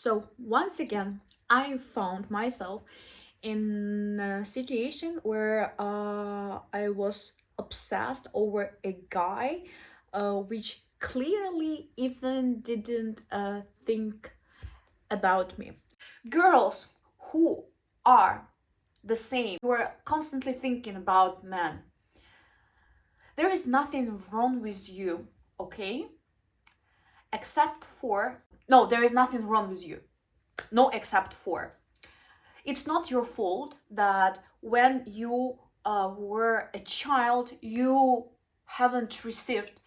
So once again, I found myself in a situation where I was obsessed over a guy, which clearly even didn't think about me. Girls who are the same, who are constantly thinking about men, there is nothing wrong with you, okay? Except for, no, there is nothing wrong with you. No, except for. It's not your fault that when you were a child, you haven't received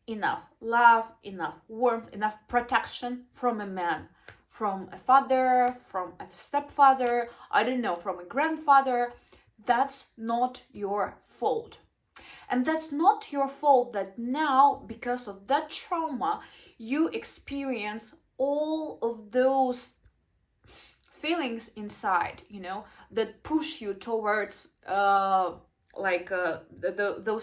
enough love, enough warmth, enough protection from a man, from a father, from a stepfather, I don't know, from a grandfather. That's not your fault. And that's not your fault that now, because of that trauma, you experience all of those feelings inside, that push you towards those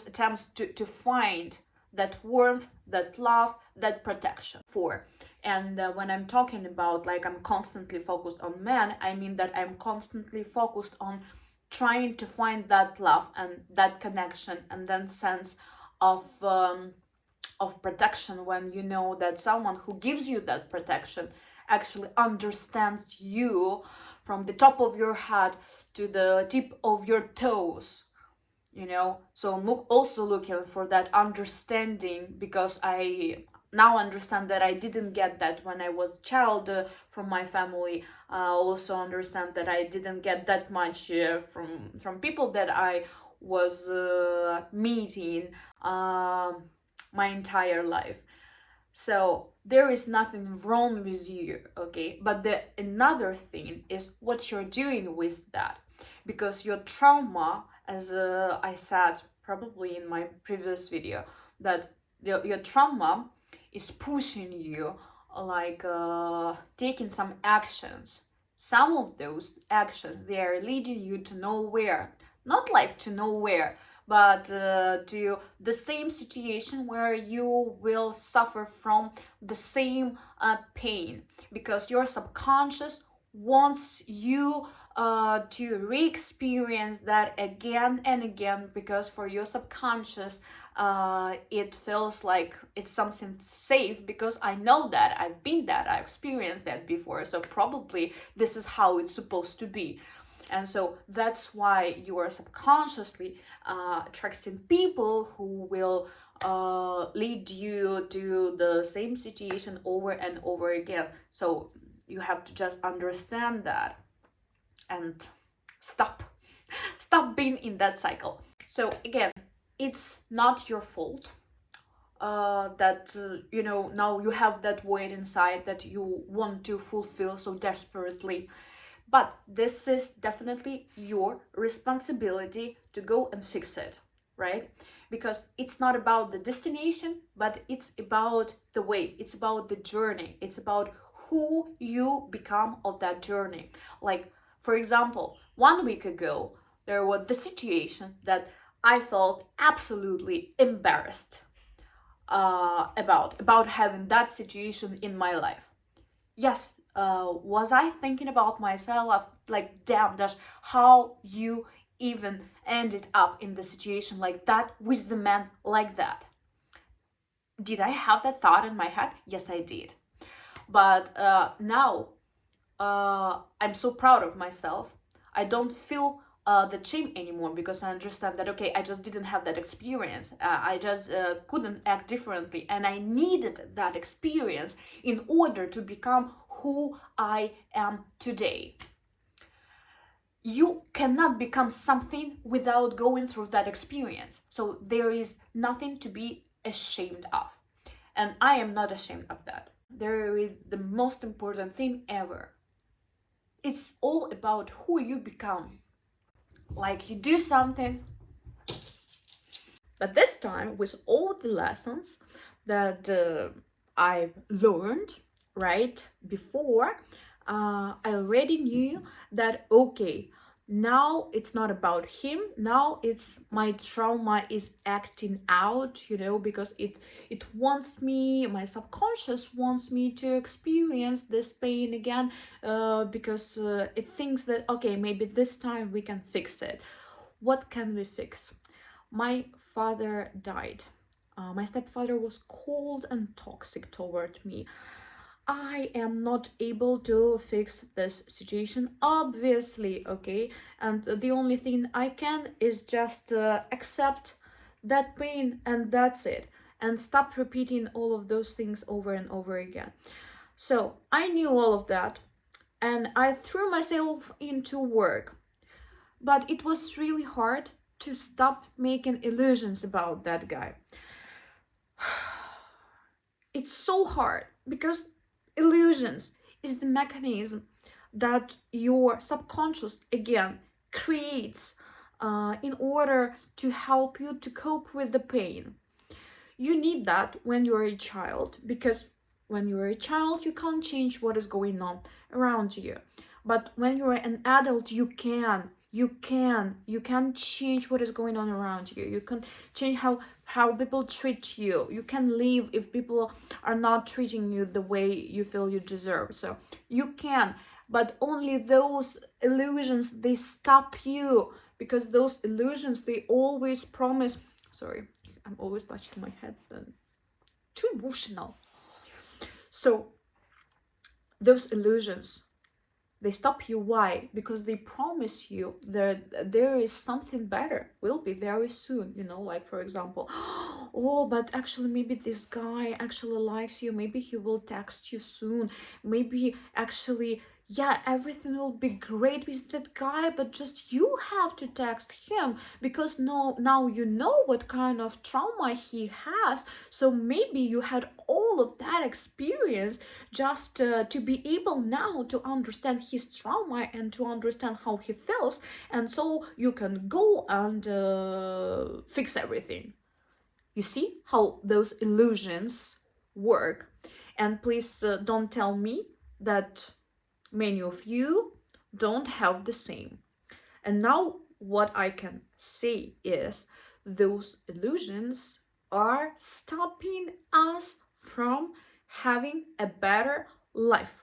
attempts to find that warmth, that love, that protection for. And when I'm talking about like I'm constantly focused on men, I mean that I'm constantly focused on trying to find that love and that connection and that sense of protection, when you know that someone who gives you that protection actually understands you from the top of your head to the tip of your toes. So I'm also looking for that understanding, because I now understand that I didn't get that when I was a child from my family. I also understand that I didn't get that much from people that I was meeting my entire life. So there is nothing wrong with you, okay? But the another thing is what you're doing with that, because your trauma, as I said probably in my previous video, that your trauma is pushing you, like taking some actions. Some of those actions, they are leading you to nowhere. Not like to nowhere, but to the same situation where you will suffer from the same pain, because your subconscious wants you to re-experience that again and again, because for your subconscious it feels like it's something safe, because I know that I've been that, I've experienced that before, so probably this is how it's supposed to be. And so that's why you are subconsciously attracting people who will lead you to the same situation over and over again. So you have to just understand that and stop being in that cycle. So again, it's not your fault that now you have that void inside that you want to fulfill so desperately. But this is definitely your responsibility to go and fix it, right? Because it's not about the destination, but it's about the way, it's about the journey, it's about who you become of that journey. Like, for example, 1 week ago, there was the situation that I felt absolutely embarrassed about having that situation in my life. Yes, was I thinking about myself like, damn, Dash, how you even ended up in the situation like that with the man like that? Did I have that thought in my head? Yes, I did. But now I'm so proud of myself. I don't feel the shame anymore, because I understand that, okay, I just didn't have that experience. I just couldn't act differently, and I needed that experience in order to become who I am today. You cannot become something without going through that experience. So there is nothing to be ashamed of. And I am not ashamed of that. There is the most important thing ever. It's all about who you become. Like, you do something, but this time with all the lessons that I've learned right before, I already knew that, okay, Now it's not about him. Now it's my trauma is acting out, you know, because it wants me, my subconscious wants me to experience this pain again, because it thinks that, okay, maybe this time we can fix it. What can we fix? My father died. My stepfather was cold and toxic toward me. I am not able to fix this situation, obviously, okay? And the only thing I can is just accept that pain, and that's it. And stop repeating all of those things over and over again. So I knew all of that, and I threw myself into work. But it was really hard to stop making illusions about that guy. It's so hard because illusions is the mechanism that your subconscious again creates in order to help you to cope with the pain. You need that when you're a child, because when you're a child you can't change what is going on around you, but when you're an adult you can change what is going on around you. You can change how people treat you. You can leave if people are not treating you the way you feel you deserve. So you can, but only those illusions, they stop you, because those illusions, they always promise. Sorry, I'm always touching my head, but too emotional. So those illusions, they stop you. Why? Because they promise you that there is something better, will be very soon, you know, like for example, oh, but actually maybe this guy actually likes you, maybe he will text you soon, maybe actually, yeah, everything will be great with that guy, but just you have to text him, because no, now you know what kind of trauma he has. So maybe you had all of that experience just to be able now to understand his trauma and to understand how he feels, and so you can go and fix everything. You see how those illusions work. And please don't tell me that many of you don't have the same. And now what I can say is those illusions are stopping us from having a better life.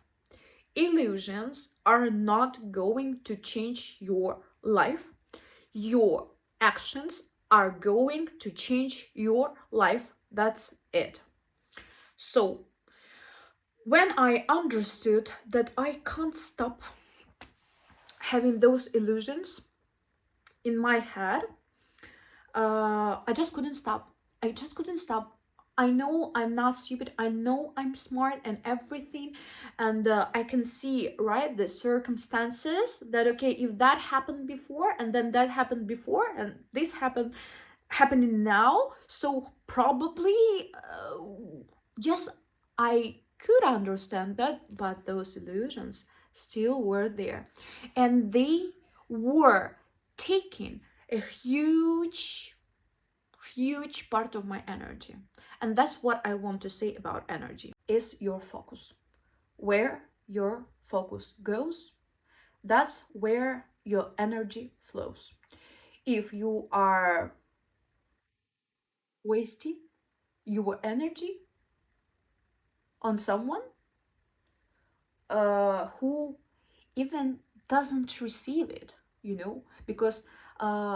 Illusions are not going to change your life. Your actions are going to change your life. That's it. So when I understood that I can't stop having those illusions in my head, I just couldn't stop. I just couldn't stop. I know I'm not stupid. I know I'm smart and everything. And I can see, right, the circumstances that, okay, if that happened before and then that happened before and this happening now, so probably, yes, I could understand that, but those illusions still were there. And they were taking a huge part of my energy. And that's what I want to say about energy is your focus. Where your focus goes, that's where your energy flows. If you are wasting your energy on someone who even doesn't receive it, you know, because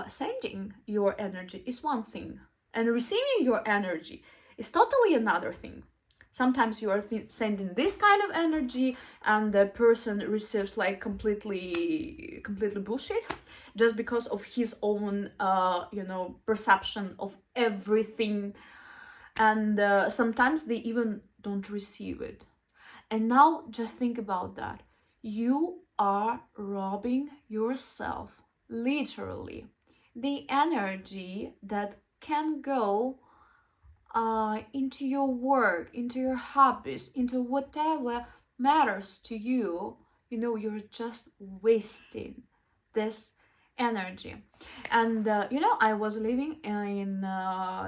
sending your energy is one thing, and receiving your energy is totally another thing. Sometimes you are sending this kind of energy and the person receives like completely bullshit, just because of his own perception of everything. And sometimes they even don't receive it. And now just think about that. You are robbing yourself, literally. The energy that can go into your work, into your hobbies, into whatever matters to you, you know, you're just wasting this energy. And I was living in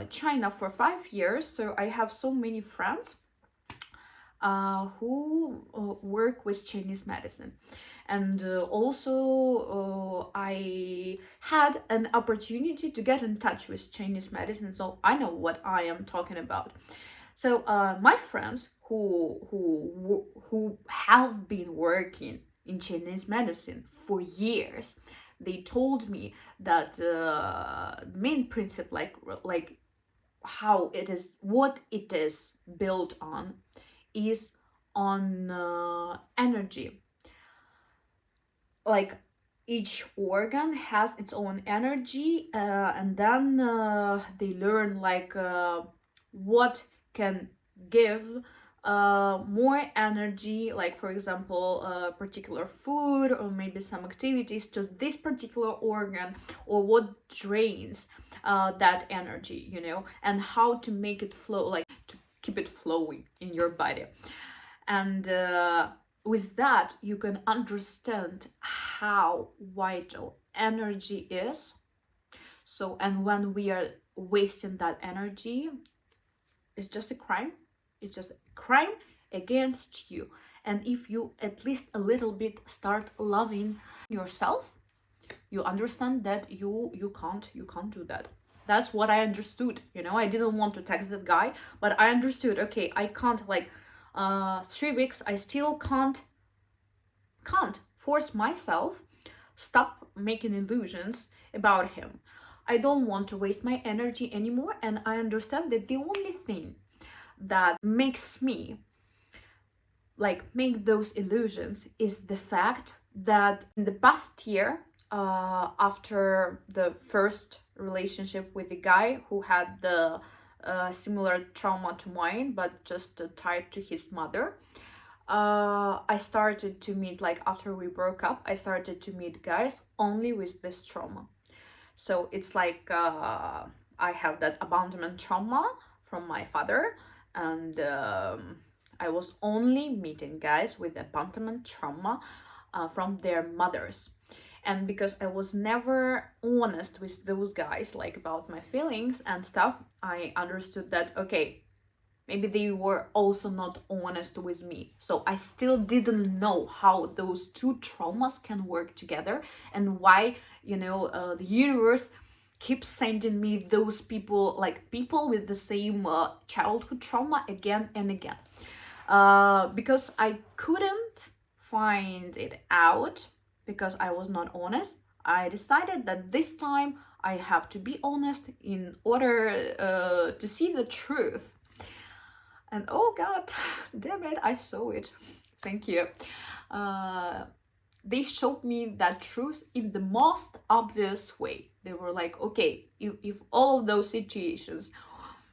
China for 5 years, so I have so many friends who work with Chinese medicine. And also I had an opportunity to get in touch with Chinese medicine, so I know what I am talking about. So my friends who have been working in Chinese medicine for years, they told me that the main principle, like how it is, what it is built on, is on energy. Like each organ has its own energy, and then they learn like what can give more energy, like for example particular food or maybe some activities to this particular organ, or what drains that energy, you know, and how to make it flow, like to keep it flowing in your body. And with that you can understand how vital energy is. So, and when we are wasting that energy, it's just a crime. It's just a crime against you. And if you at least a little bit start loving yourself, you understand that you can't do that. That's what I understood, you know. I didn't want to text that guy, but I understood, okay, I can't, like 3 weeks I still can't force myself stop making illusions about him. I don't want to waste my energy anymore, and I understand that the only thing that makes me like make those illusions is the fact that in the past year, after the first relationship with the guy who had the similar trauma to mine, but just tied to his mother, I started to meet, like after we broke up, I started to meet guys only with this trauma. So it's like I have that abandonment trauma from my father, and I was only meeting guys with abandonment trauma from their mothers. And because I was never honest with those guys, like about my feelings and stuff, I understood that, okay, maybe they were also not honest with me. So I still didn't know how those two traumas can work together, and why, you know, the universe keeps sending me those people, like people with the same childhood trauma again and again. Because I couldn't find it out, because I was not honest, I decided that this time I have to be honest in order to see the truth. And oh god, damn it, I saw it. Thank you. They showed me that truth in the most obvious way. They were like, okay, if all of those situations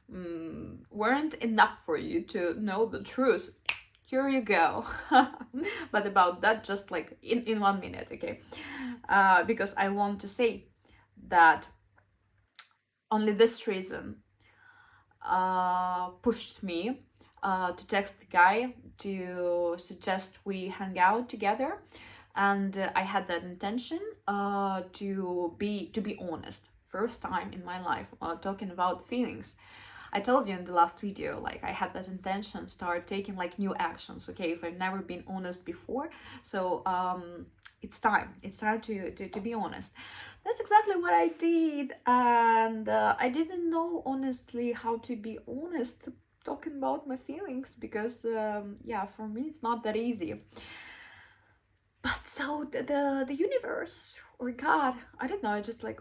weren't enough for you to know the truth, here you go. But about that, just like in 1 minute, okay? Because I want to say that only this reason pushed me to text the guy to suggest we hang out together. And I had that intention to be honest. First time in my life talking about feelings. I told you in the last video, like I had that intention, start taking like new actions, okay, if I've never been honest before. So it's time to be honest. That's exactly what I did, and I didn't know honestly how to be honest talking about my feelings, because yeah, for me it's not that easy. But so the universe or God, I don't know, just like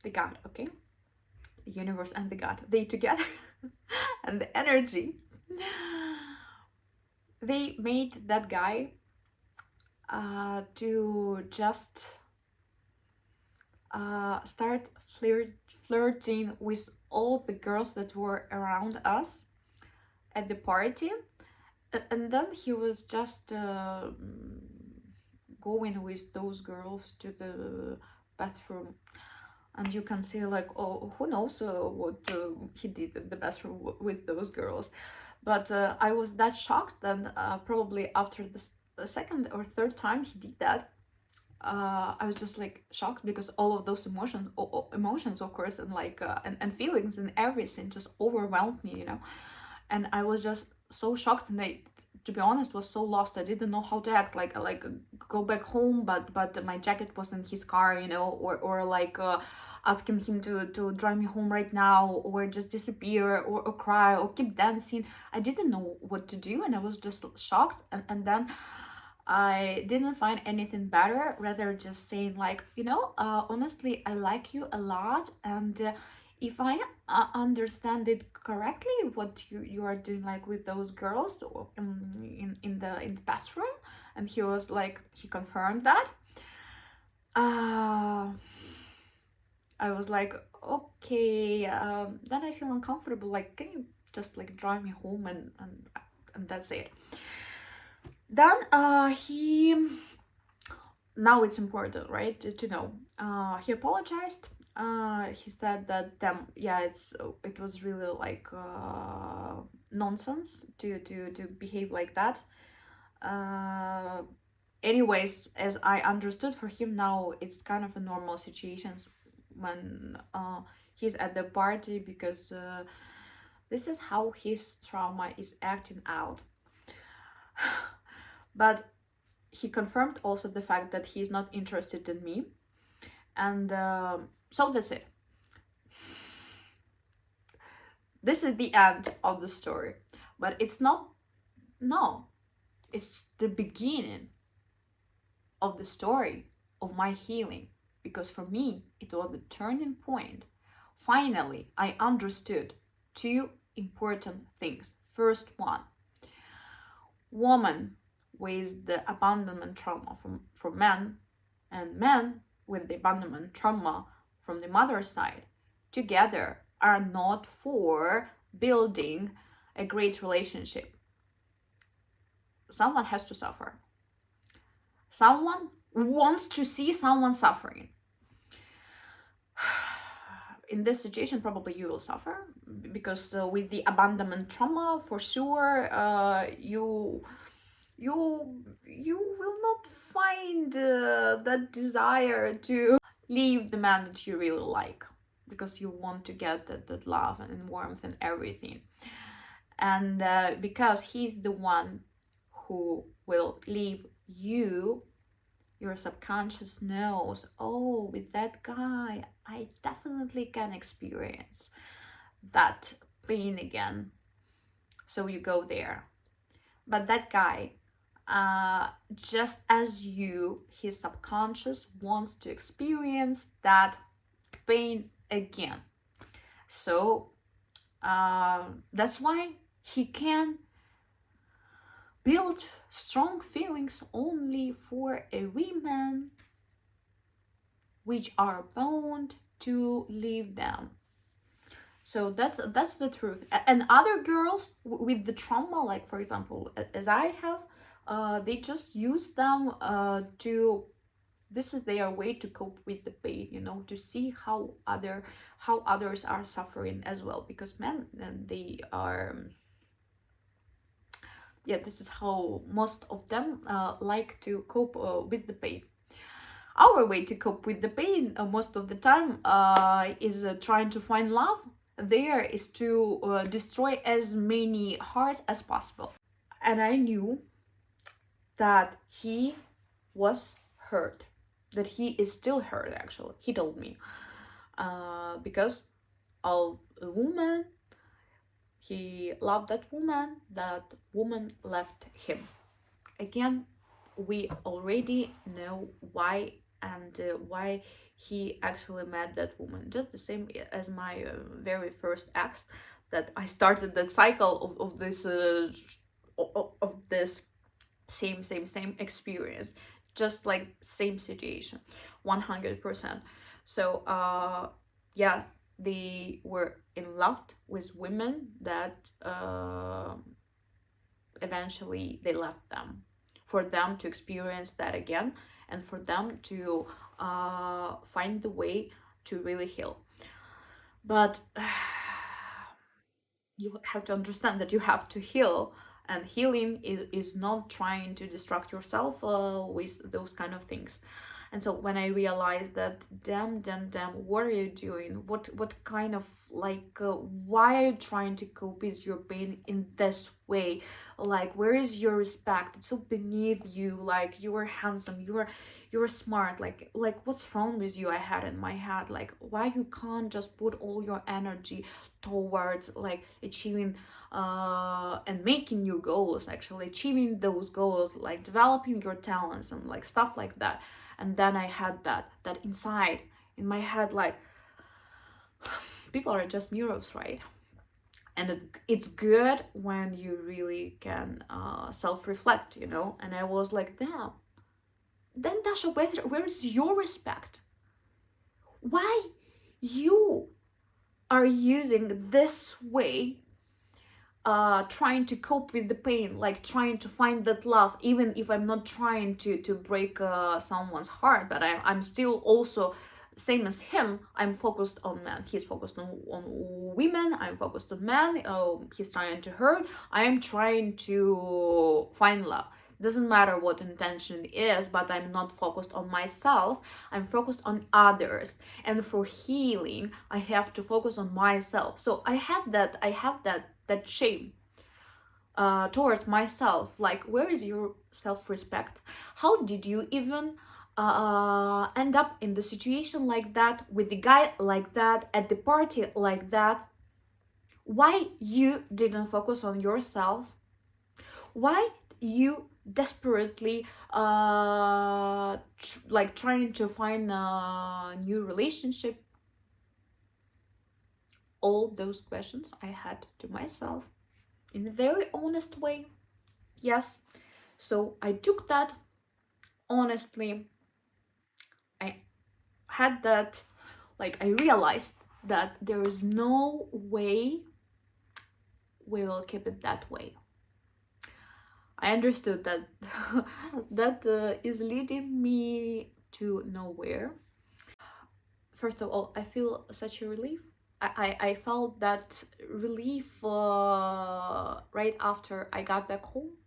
the God, okay, the universe and the God, they together, and the energy, they made that guy to just start flirting with all the girls that were around us at the party. And then he was just going with those girls to the bathroom, and you can see like, oh, who knows what he did in the bathroom with those girls. But I was that shocked that probably after the second or third time he did that, I was just like shocked, because all of those emotions of course, and like and feelings and everything just overwhelmed me, you know. and I was just so shocked, and I, to be honest, was so lost. I didn't know how to act, like go back home, but my jacket was in his car, you know, or like asking him to drive me home right now, or just disappear, or cry, or keep dancing. I didn't know what to do, and I was just shocked. And then I didn't find anything better, rather just saying like, you know, honestly, I like you a lot, and if I understand it correctly, what you are doing like with those girls in the bathroom, and he was like, he confirmed that. I was like, okay, then I feel uncomfortable. Like, can you just like drive me home, and that's it. Then he, now it's important, right, to know. He apologized. He said that yeah, it was really like nonsense to behave like that. Anyways, as I understood, for him now it's kind of a normal situation when he's at the party, because this is how his trauma is acting out. But he confirmed also the fact that he's not interested in me, and so that's it. This is the end of the story, but it's not. No, it's the beginning of the story of my healing, because for me it was the turning point. Finally, I understood two important things. First one, woman with the abandonment trauma from men, and men with the abandonment trauma from the mother's side, together are not for building a great relationship. Someone has to suffer. Someone wants to see someone suffering. In this situation, probably you will suffer, because with the abandonment trauma, for sure, you will not find that desire to leave the man that you really like, because you want to get that love and warmth and everything. And because he's the one who will leave you, your subconscious knows, oh, with that guy I definitely can experience that pain again, so you go there. But that guy, just as you, his subconscious wants to experience that pain again. So that's why he can build strong feelings only for a woman which are bound to leave them. So that's the truth. And other girls with the trauma, like for example, as I have, they just use them to, this is their way to cope with the pain, you know, to see how others are suffering as well, because men, and they are, yeah, this is how most of them like to cope with the pain. Our way to cope with the pain most of the time is trying to find love. There is to destroy as many hearts as possible. And I knew that he was hurt, that he is still hurt. Actually, he told me, because of a woman, he loved that woman left him. Again, we already know why, and why he actually met that woman. Just the same as my very first ex, that I started that cycle of this of this same experience, just like same situation, 100%. So yeah, they were in love with women that eventually they left them, for them to experience that again, and for them to find the way to really heal. But you have to understand that you have to heal, and healing is not trying to destruct yourself with those kind of things. And so when I realized that, damn, what are you doing? What kind of like why are you trying to cope with your pain in this way? Like, where is your respect? It's so beneath you. Like, you are handsome, you're smart. Like what's wrong with you? I had in my head, like, why you can't just put all your energy towards like achieving and making your goals, actually achieving those goals, like developing your talents and like stuff like that. And then I had that inside in my head, like, people are just mirrors, right? And it's good when you really can self-reflect, you know. And I was like, damn, then Dasha, where is your respect? Why you are using this way, trying to cope with the pain, like trying to find that love, even if I'm not trying to break someone's heart, but I'm still also same as him. I'm focused on men, he's focused on women, I'm focused on men. Oh, he's trying to hurt, I am trying to find love. Doesn't matter what intention is, but I'm not focused on myself, I'm focused on others. And for healing, I have to focus on myself. So I have that shame towards myself. Like, where is your self-respect? How did you even end up in the situation like that, with the guy like that, at the party like that? Why you didn't focus on yourself? Why you desperately like trying to find a new relationship? All those questions I had to myself in a very honest way. Yes. So I took that honestly. I had that, like, I realized that there is no way we will keep it that way. I understood that that is leading me to nowhere. First of all, I feel such a relief. I felt that relief right after I got back home.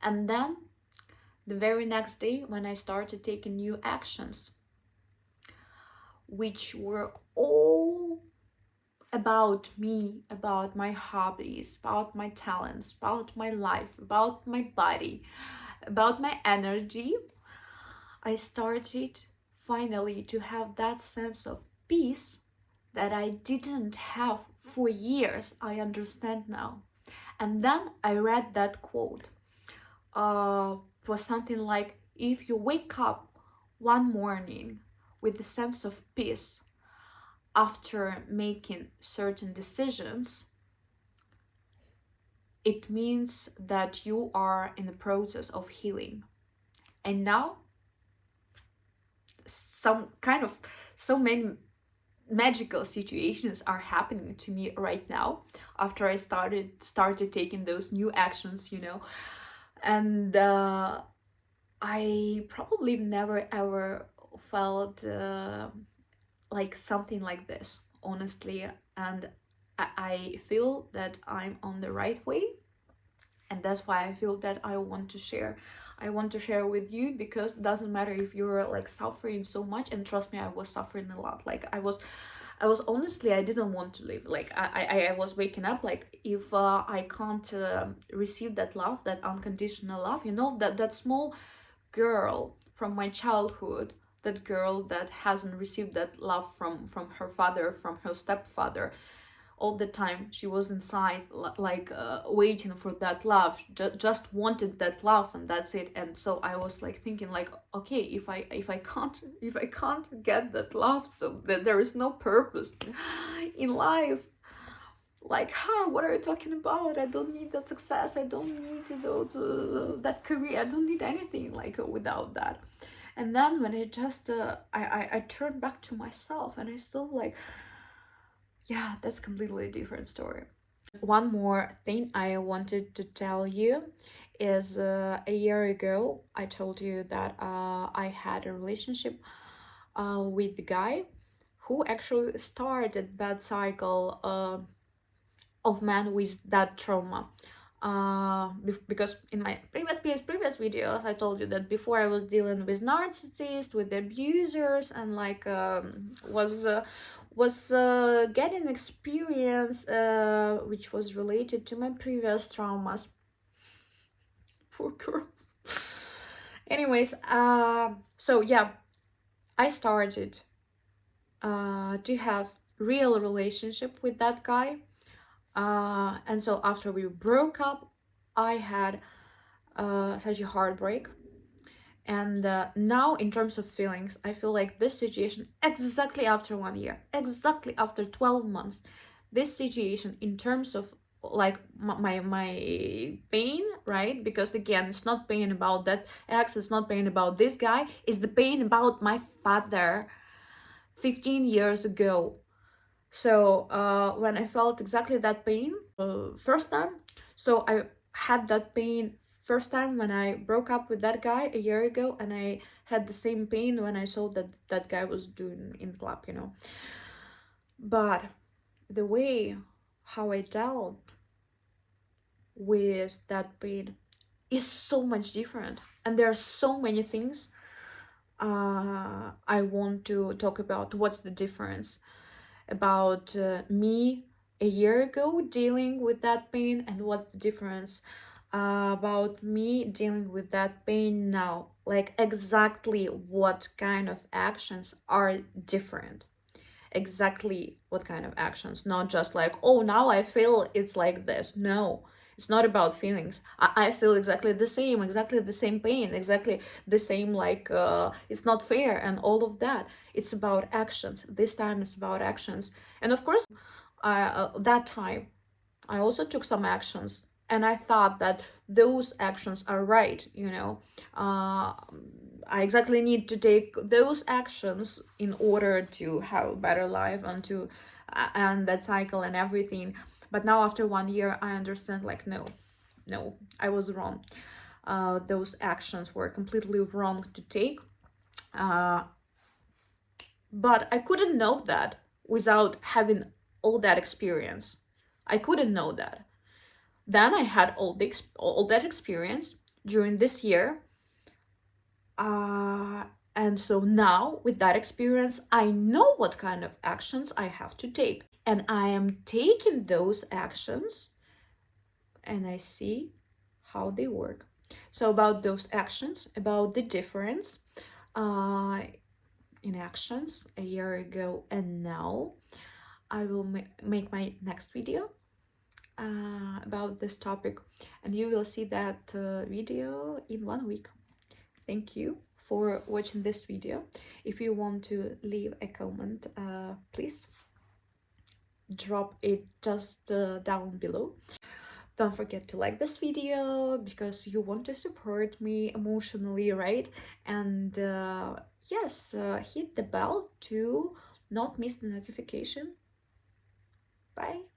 And then the very next day, when I started taking new actions, which were all about me, about my hobbies, about my talents, about my life, about my body, about my energy, I started finally to have that sense of peace that I didn't have for years. I understand now. And then I read that quote. For something like, if you wake up one morning with a sense of peace after making certain decisions, it means that you are in the process of healing. And now so many magical situations are happening to me right now after I started taking those new actions, you know. And I probably never ever felt like something like this, honestly. And I feel that I'm on the right way, and that's why I feel that I want to share with you, because it doesn't matter if you're like suffering so much. And trust me, I was suffering a lot. Like, I was honestly, I didn't want to live. Like, I was waking up like, if I can't receive that love, that unconditional love, you know, that small girl from my childhood, that girl that hasn't received that love from her father, from her stepfather, all the time she was inside, like waiting for that love, just wanted that love, and that's it. And so I was like thinking, like, okay, if I can't get that love, so that there is no purpose in life. Like, what are you talking about? I don't need that success, I don't need those that career, I don't need anything like without that. And then when I just I turned back to myself, and I still like, yeah, that's completely different story. One more thing I wanted to tell you is a year ago I told you that I had a relationship with the guy who actually started that cycle of men with that trauma. Because in my previous videos I told you that before I was dealing with narcissists, with abusers, and like was getting experience which was related to my previous traumas. Poor girl. Anyways, so yeah, I started to have real relationship with that guy. And so after we broke up, I had such a heartbreak. And now, in terms of feelings, I feel like this situation, exactly after 1 year, exactly after 12 months, this situation, in terms of like my pain, right? Because again, it's not pain about that ex, it's not pain about this guy, it's the pain about my father 15 years ago. So when I felt exactly that pain first time, so I had that pain first time when I broke up with that guy a year ago, and I had the same pain when I saw that that guy was doing in the club, you know. But the way how I dealt with that pain is so much different, and there are so many things I want to talk about. What's the difference about me a year ago dealing with that pain, and what the difference about me dealing with that pain now, like exactly what kind of actions are different, exactly what kind of actions, not just like, oh, now I feel it's like this. No, it's not about feelings. I feel exactly the same pain, exactly the same, like it's not fair and all of that. It's about actions. This time it's about actions. And of course, that time I also took some actions, and I thought that those actions are right, you know. uh, I exactly need to take those actions in order to have a better life and to end that cycle and everything. But now after 1 year, I understand, like, no, no, I was wrong. Those actions were completely wrong to take. uh, but I couldn't know that without having all that experience. I couldn't know that. Then I had all that experience during this year. Uh, and so now, with that experience, I know what kind of actions I have to take. And I am taking those actions, and I see how they work. So, about those actions, about the difference uh, in actions a year ago and now, I will make my next video about this topic, and you will see that video in 1 week. Thank you for watching this video. If you want to leave a comment, please drop it just down below. Don't forget to like this video because you want to support me emotionally, right? And yes, hit the bell to not miss the notification. Bye.